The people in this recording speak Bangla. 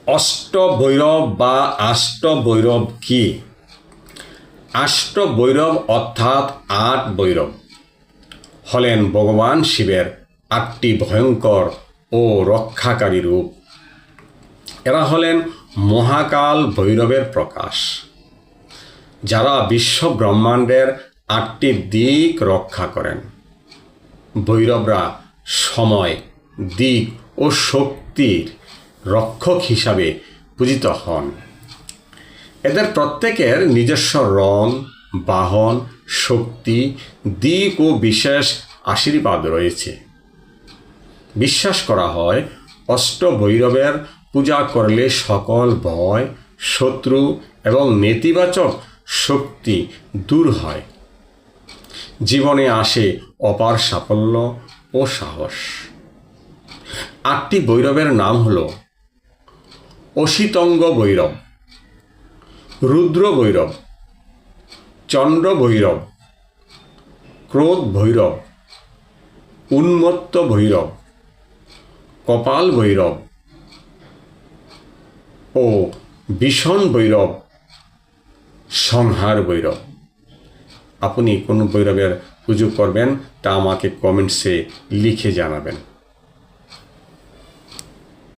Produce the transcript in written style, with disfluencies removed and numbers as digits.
অষ্টভৈরব বা আষ্টভৈরব কি? আষ্টভৈরব অর্থাৎ ৮ ভৈরব হলেন ভগবান শিবের ৮টি ভয়ঙ্কর ও রক্ষাকারী রূপ। এরা হলেন মহাকাল ভৈরবের প্রকাশ, যারা বিশ্ব ব্রহ্মাণ্ডের ৮টি দিক রক্ষা করেন। ভৈরবরা সময়, দিক ও শক্তির রক্ষক হিসাবে পূজিত হন। এদের প্রত্যেকের নিজস্ব রং, বাহন, শক্তি, দিক ও বিশেষ আশীর্বাদ রয়েছে। বিশ্বাস করা হয় অষ্টভৈরবের পূজা করলে সকল ভয়, শত্রু এবং নেতিবাচক শক্তি দূর হয়। জীবনে আসে অপার সাফল্য ও সাহস। ৮টি ভৈরবের নাম হল অসিতঙ্গ ভৈরব, রুদ্র ভৈরব, চন্দ্র ভৈরব, ক্রোধ ভৈরব, উন্মত্ত ভৈরব, কপাল ভৈরব ও ভীষণ ভৈরব, সংহার ভৈরব। আপনি কোন ভৈরবের পুজো করবেন তা আমাকে কমেন্টসে লিখে জানাবেন।